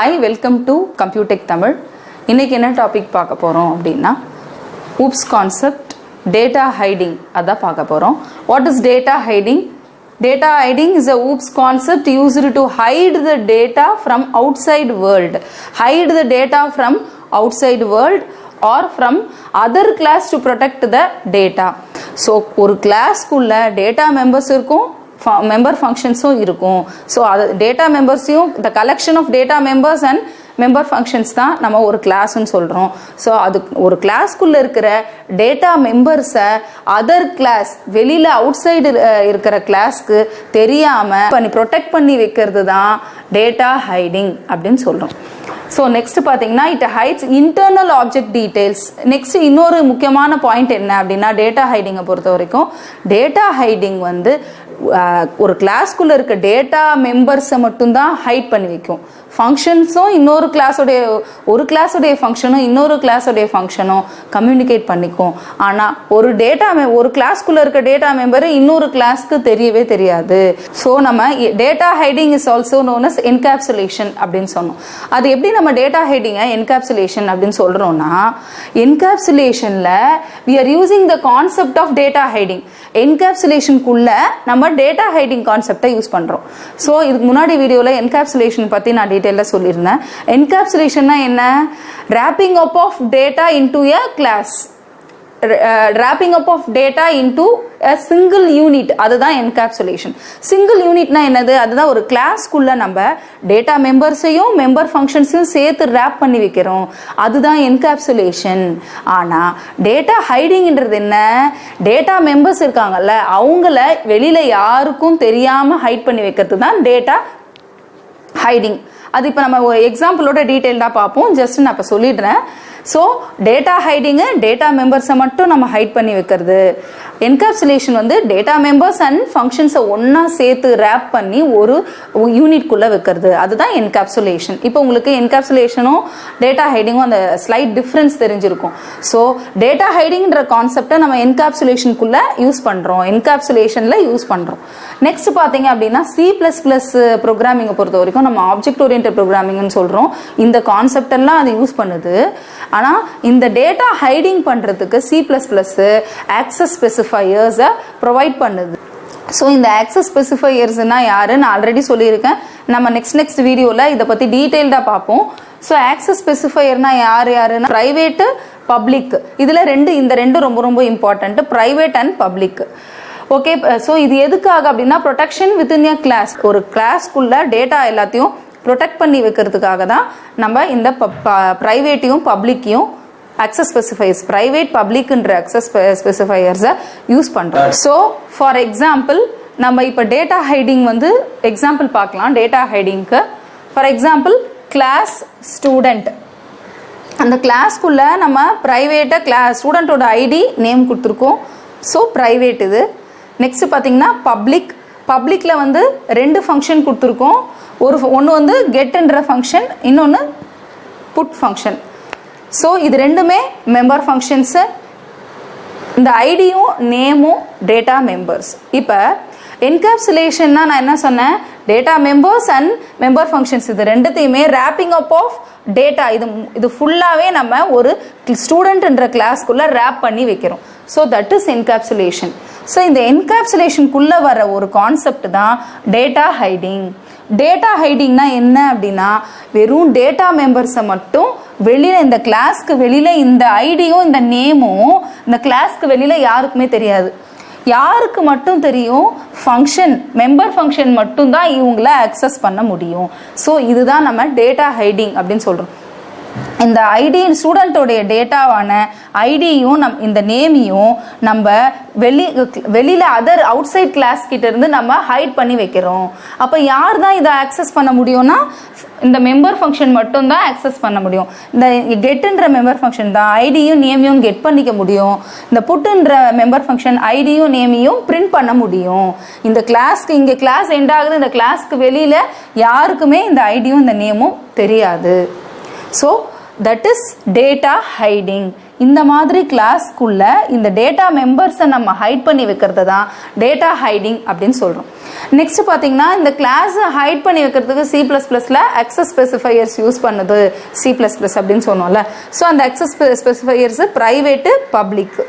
Hi, welcome to Computech Tamil. இன்னைக்கு என்ன topic பார்க்க போகிறோம் அப்படின்னா ஊப்ஸ் கான்செப்ட் டேட்டா ஹைடிங் அதான் பார்க்க போகிறோம். What is data hiding? Data hiding is a OOPS concept used to hide the data from outside world. Hide the data from outside world or from other class to protect the data. So, ஒரு கிளாஸ்க்குள்ள data members இருக்கும், member ஃபங்க்ஷன்ஸும் இருக்கும். So அது data மெம்பர்ஸையும் the collection of data members and member functions தான் நம்ம ஒரு கிளாஸ்ன்னு சொல்கிறோம். ஸோ அது ஒரு கிளாஸ்க்குள்ளே இருக்கிற டேட்டா மெம்பர்ஸை அதர் கிளாஸ் வெளியில் அவுட் சைடு இருக்கிற கிளாஸ்க்கு தெரியாமல் ப்ரொடெக்ட் பண்ணி வைக்கிறது தான் டேட்டா ஹைடிங் அப்படின்னு சொல்கிறோம். ஸோ நெக்ஸ்ட் பார்த்தீங்கன்னா it heights internal object details. Next இன்னொரு முக்கியமான பாயிண்ட் என்ன அப்படின்னா டேட்டா ஹைடிங்கை பொறுத்த வரைக்கும் டேட்டா ஹைடிங் வந்து ஒரு கிளாஸ்க்குள்ளே இருக்க டேட்டா மெம்பர்ஸை மட்டும்தான் ஹைட் பண்ணி வைக்கும். ஃபங்க்ஷன்ஸும் இன்னொரு கிளாஸோடைய ஒரு கிளாஸோடைய ஃபங்க்ஷனும் இன்னொரு கிளாஸோடைய ஃபங்க்ஷனும் கம்யூனிகேட் பண்ணிக்கும். ஆனால் ஒரு கிளாஸ்க்குள்ளே இருக்க டேட்டா மெம்பரு இன்னொரு கிளாஸ்க்கு தெரியவே தெரியாது. ஸோ நம்ம data hiding is also known as encapsulation அப்படின்னு சொன்னோம். அது எப்படி நம்ம டேட்டா ஹைடிங்கை என்கேப்சுலேஷன் அப்படின்னு சொல்கிறோம்னா என்கேப்சுலேஷனில் we are using the concept of data hiding. என்கேப்சுலேஷனுக்குள்ள நம்ம டேட்டா ஹைடிங் கான்செப்டை யூஸ் பண்ணுறோம். ஸோ இதுக்கு முன்னாடி வீடியோவில் என்கேப்சுலேஷன் பற்றி நான் டீட்டெயிலாக சொல்லியிருந்தேன். என்கேப்சுலேஷன்னா என்ன? wrapping up of data into a class, wrapping up of data into a single unit, அதுதான் என்கேப்சுலேஷன். சிங்கிள் யூனிட்னா என்னது? அதுதான் ஒரு கிளாஸ்க்குள்ள நம்ம டேட்டா மெம்பர்ஸையும் மெம்பர் ஃபங்க்ஷன்ஸையும் சேர்த்து ரேப் பண்ணி வைக்கிறோம். அதுதான் என்கேப்சுலேஷன். ஆனால் டேட்டா ஹைடிங்ன்றது என்ன? டேட்டா மெம்பர்ஸ் இருக்காங்கல்ல அவங்கள வெளியில யாருக்கும் தெரியாமல் ஹைட் பண்ணி வைக்கிறது தான் டேட்டா ஹைடிங். அது இப்போ நம்ம ஒரு எக்ஸாம்பிளோட டீட்டெயில்டாக பார்ப்போம். ஜஸ்ட் நான் இப்போ சொல்லிடுறேன். ஸோ டேட்டா ஹைடிங்கு டேட்டா மெம்பர்ஸை மட்டும் நம்ம ஹைட் பண்ணி வைக்கிறது. என்கேப்சுலேஷன் வந்து டேட்டா மெம்பர்ஸ் அண்ட் ஃபங்க்ஷன்ஸை ஒன்றா சேர்த்து ரேப் பண்ணி ஒரு யூனிட்குள்ளே வைக்கிறது. அதுதான் என்கேப்சுலேஷன். இப்போ உங்களுக்கு என்கேப்சுலேஷனும் டேட்டா ஹைடிங்கும் அந்த ஸ்லைட் டிஃப்ரென்ஸ் தெரிஞ்சிருக்கும். ஸோ டேட்டா ஹைடிங்ன்ற கான்செப்டை நம்ம என்கேப்சுலேஷனுக்குள்ளே யூஸ் பண்ணுறோம், என்கேப்சுலேஷனில் யூஸ் பண்ணுறோம். நெக்ஸ்ட் பார்த்தீங்க அப்படின்னா C++ ப்ரோக்ராமிங்கை பொறுத்த வரைக்கும் நம்ம ஆப்ஜெக்ட் ஓரியன்டட் ப்ரோக்ராமிங்னு சொல்கிறோம். இந்த கான்செப்ட் எல்லாம் அது யூஸ் பண்ணுது. ஆனால் இந்த டேட்டா ஹைடிங் பண்ணுறதுக்கு C++ ஆக்சஸ் ஸ்பெசிஃபையர்ஸை ப்ரொவைட் பண்ணுது. ஸோ இந்த ஆக்சஸ் ஸ்பெசிஃபையர்ஸ்னா யாரு நான் ஆல்ரெடி சொல்லியிருக்கேன். நம்ம நெக்ஸ்ட் வீடியோவில் இதை பற்றி டீட்டெயில்டாக பார்ப்போம். ஸோ ஆக்சஸ் ஸ்பெசிஃபையர்னா யாருன்னா ப்ரைவேட்டு, பப்ளிக். இதில் இந்த ரெண்டும் ரொம்ப ரொம்ப important, private and public. Okay, so இது எதுக்காக அப்படின்னா ப்ரொடெக்ஷன் வித்தின் எ கிளாஸ். ஒரு கிளாஸ்க்குள்ள டேட்டா எல்லாத்தையும் ப்ரொடெக்ட் பண்ணி வைக்கிறதுக்காக தான் நம்ம இந்த ப்ரைவேட்டையும் பப்ளிக்கையும் அக்சஸ் ஸ்பெசிஃபையர்ஸ், ப்ரைவேட் பப்ளிக்ன்ற அக்சஸ் ஸ்பெசிஃபையர்ஸை யூஸ் பண்ணுறோம். ஸோ ஃபார் எக்ஸாம்பிள் நம்ம இப்போ டேட்டா ஹைடிங் வந்து எக்ஸாம்பிள் பார்க்கலாம். டேட்டா ஹைடிங்க்கு ஃபார் எக்ஸாம்பிள் கிளாஸ் ஸ்டூடெண்ட். அந்த கிளாஸ்க்குள்ளே நம்ம ப்ரைவேட்டாக ஸ்டூடெண்ட்டோட ஐடி நேம் கொடுத்துருக்கோம். ஸோ ப்ரைவேட் இது. நெக்ஸ்ட் பார்த்தீங்கன்னா பப்ளிக்கில் வந்து 2 ஃபங்க்ஷன் கொடுத்துருக்கோம். ஒன்று வந்து கெட்ன்ற ஃபங்க்ஷன், இன்னொன்று புட் ஃபங்க்ஷன். ஸோ இது ரெண்டுமே மெம்பர் ஃபங்க்ஷன்ஸு. இந்த ஐடியும் நேமும் டேட்டா மெம்பர்ஸ். இப்போ என்கேப்சுலேஷன்னா நான் என்ன சொன்னேன்? Data members and member functions இது ரெண்டுத்தையுமே ரேப்பிங் அப் ஆஃப் டேட்டா. இது ஃபுல்லாகவே நம்ம ஒரு ஸ்டூடெண்ட்ன்ற கிளாஸ்க்குள்ளே ரேப் பண்ணி வைக்கிறோம். So that is encapsulation. So இந்த என்கேப்சுலேஷனுக்குள்ளே வர ஒரு கான்செப்ட் தான் டேட்டா ஹைடிங். டேட்டா ஹைடிங்னா என்ன அப்படின்னா வெறும் டேட்டா மெம்பர்ஸை மட்டும் வெளியில் இந்த கிளாஸ்க்கு வெளியில் இந்த ஐடியும் இந்த நேமும் இந்த கிளாஸ்க்கு வெளியில் யாருக்குமே தெரியாது. யாருக்கு மட்டும் தெரியும்? ஃபங்க்ஷன், மெம்பர் ஃபங்க்ஷன் மட்டும்தான் இவங்கள அக்சஸ் பண்ண முடியும். ஸோ இதுதான் நம்ம டேட்டா ஹைடிங் அப்படின்னு சொல்கிறோம். இந்த ஐடி ஸ்டூடெண்ட்டோடைய டேட்டாவான ஐடியும் இந்த நேமையும் நம்ம வெளியில் அதர் அவுட் சைட் கிளாஸ் கிட்ட இருந்து நம்ம ஹைட் பண்ணி வைக்கிறோம். அப்போ யார் தான் இதை ஆக்சஸ் பண்ண முடியும்னா இந்த மெம்பர் ஃபங்க்ஷன் மட்டும் தான் ஆக்சஸ் பண்ண முடியும். இந்த கெட்டுன்ற மெம்பர் ஃபங்க்ஷன் தான் ஐடியும் நேமையும் கெட் பண்ணிக்க முடியும். இந்த புட்டுன்ற மெம்பர் ஃபங்க்ஷன் ஐடியும் நேமையும் பிரிண்ட் பண்ண முடியும். இந்த கிளாஸ்க்கு இங்கே கிளாஸ் எண்ட் ஆகுது, இந்த கிளாஸ்க்கு வெளியில் யாருக்குமே இந்த ஐடியும் இந்த நேமும் தெரியாது. So that is data hiding. இந்த மாதிரி கிளாஸ்க்குள்ள இந்த டேட்டா மெம்பர்ஸை நம்ம ஹைட் பண்ணி வைக்கிறது தான் டேட்டா ஹைடிங் அப்படின்னு சொல்கிறோம். நெக்ஸ்ட் பார்த்தீங்கன்னா இந்த கிளாஸை ஹைட் பண்ணி வைக்கிறதுக்கு C++ல access specifiers யூஸ் பண்ணுது C++ அப்படின்னு சொன்னோம்ல. ஸோ அந்த access specifiers ப்ரைவேட்டு பப்ளிக்.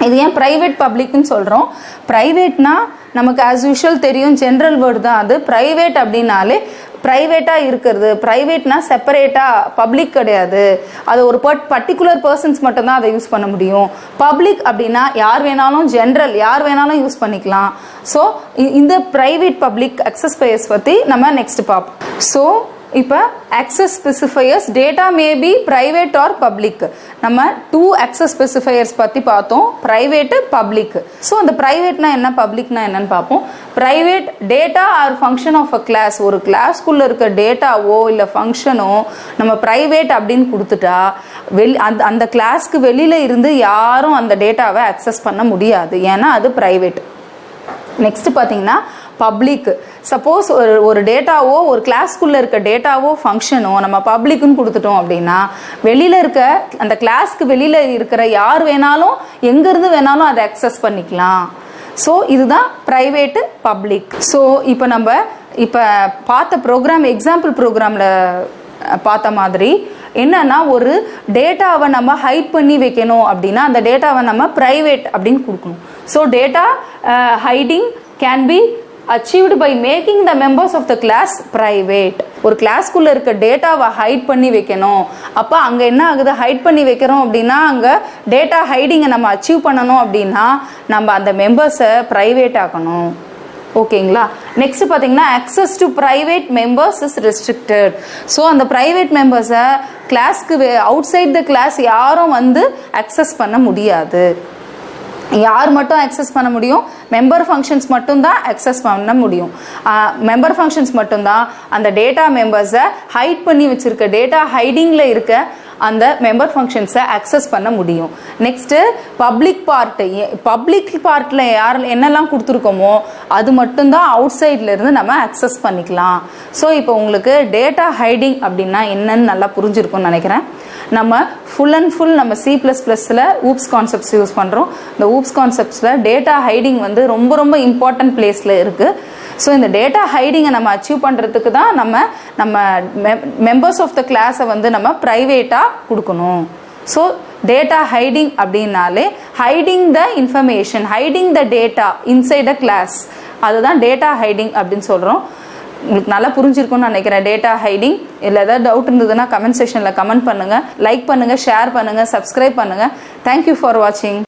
இது ஏன் ப்ரைவேட் பப்ளிக்னு சொல்கிறோம்? ப்ரைவேட்னா நமக்கு ஆஸ் யூஷுவல் தெரியும், ஜென்ரல் வேர்டு தான் அது. ப்ரைவேட் அப்படின்னாலே ப்ரைவேட்டாக இருக்கிறது. ப்ரைவேட்னா செப்பரேட்டாக, பப்ளிக் கிடையாது. அது ஒரு பர்டிகுலர் பர்சன்ஸ் மட்டும்தான் அதை யூஸ் பண்ண முடியும். பப்ளிக் அப்படின்னா யார் வேணாலும், ஜென்ரல் யார் வேணாலும் யூஸ் பண்ணிக்கலாம். ஸோ இந்த ப்ரைவேட் பப்ளிக் access specifiers பற்றி நம்ம நெக்ஸ்ட் பார்ப்போம். ஸோ இப்போ access specifiers data may be private or public. நம்ம 2 access specifiers பற்றி பார்த்தோம், private public. ஸோ அந்த privateனா என்ன, publicனா என்னன்னு பார்ப்போம். private data or function of a class, ஒரு கிளாஸ்க்குள்ள இருக்க டேட்டாவோ இல்லை ஃபங்க்ஷனோ நம்ம private அப்படின்னு கொடுத்துட்டா அந்த கிளாஸ்க்கு வெளியில இருந்து யாரும் அந்த டேட்டாவை அக்சஸ் பண்ண முடியாது, ஏன்னா அது private. நெக்ஸ்ட் பார்த்தீங்கன்னா பப்ளிக். சப்போஸ் ஒரு டேட்டாவோ, ஒரு கிளாஸ்க்குள்ளே இருக்க டேட்டாவோ ஃபங்க்ஷனோ நம்ம பப்ளிக்னு கொடுத்துட்டோம் அப்படின்னா வெளியில் இருக்க அந்த கிளாஸ்க்கு வெளியில் இருக்கிற யார் வேணாலும் எங்கேருந்து வேணாலும் அதை அக்சஸ் பண்ணிக்கலாம். ஸோ இதுதான் ப்ரைவேட்டு பப்ளிக். ஸோ இப்போ நம்ம பார்த்த ப்ரோக்ராம், எக்ஸாம்பிள் ப்ரோக்ராமில் பார்த்த மாதிரி என்னன்னா, ஒரு டேட்டாவை நம்ம ஹைட் பண்ணி வைக்கணும் அப்படின்னா அந்த டேட்டாவை நம்ம ப்ரைவேட் அப்படின்னு கொடுக்கணும். So data hiding can be achieved by making the members of the class private. ஒரு கிளாஸ்க்குள்ள இருக்க டேட்டாவை ஹைட் பண்ணி வைக்கணும். அப்போ அங்கே என்ன ஆகுது, ஹைட் பண்ணி வைக்கிறோம் அப்படின்னா அங்கே டேட்டா ஹைடிங்கை நம்ம அச்சீவ் பண்ணணும் அப்படின்னா நம்ம அந்த மெம்பர்ஸை ப்ரைவேட் ஆக்கணும். ஓகேங்களா? நெக்ஸ்ட் பார்த்தீங்கன்னா access to private members is restricted. So அந்த ப்ரைவேட் மெம்பர்ஸை கிளாஸ்க்கு அவுட் சைட் த கிளாஸ் யாரும் வந்து அக்சஸ் பண்ண முடியாது. யார் மட்டும் அக்சஸ் பண்ண முடியும்? மெம்பர் ஃபங்க்ஷன்ஸ் மட்டும்தான் அக்சஸ் பண்ண முடியும். மெம்பர் ஃபங்க்ஷன்ஸ் மட்டும்தான் அந்த டேட்டா மெம்பர்ஸை ஹைட் பண்ணி வச்சிருக்க, டேட்டா ஹைடிங்கில் இருக்க அந்த மெம்பர் ஃபங்க்ஷன்ஸை அக்சஸ் பண்ண முடியும். நெக்ஸ்ட்டு பப்ளிக் பார்ட்டில் யார் என்னெல்லாம் கொடுத்துருக்கோமோ அது மட்டும்தான் அவுட் சைட்லேருந்து நம்ம அக்சஸ் பண்ணிக்கலாம். ஸோ இப்போ உங்களுக்கு டேட்டா ஹைடிங் அப்படின்னா என்னன்னு நல்லா புரிஞ்சிருக்கும்னு நினைக்கிறேன். நம்ம ஃபுல் அண்ட் ஃபுல் நம்ம C++ல ஊப்ஸ் கான்செப்ட்ஸ் யூஸ் பண்ணுறோம். இந்த ஊப்ஸ் கான்செப்ட்ஸில் டேட்டா ஹைடிங் வந்து ரொம்ப ரொம்ப இம்பார்ட்டன்ட் பிளேஸில் இருக்குது. ஸோ இந்த டேட்டா ஹைடிங்கை நம்ம அச்சீவ் பண்ணுறதுக்கு தான் நம்ம மெம்பர்ஸ் ஆஃப் த கிளாஸை வந்து நம்ம ப்ரைவேட்டாக கொடுக்கணும். ஸோ டேட்டா ஹைடிங் அப்படின்னாலே hiding the information, hiding the data inside the class, அதுதான் டேட்டா ஹைடிங் அப்படின்னு சொல்கிறோம். உங்களுக்கு நல்லா புரிஞ்சிருக்கும்னு நினைக்கிறேன் டேட்டா ஹைடிங். இல்லை ஏதாவது டவுட் இருந்ததுன்னா கமெண்ட் செக்ஷனில் கமெண்ட் பண்ணுங்கள், லைக் பண்ணுங்கள், ஷேர் பண்ணுங்கள், சப்ஸ்கிரைப் பண்ணுங்கள். தேங்க்யூ ஃபார் வாட்சிங்.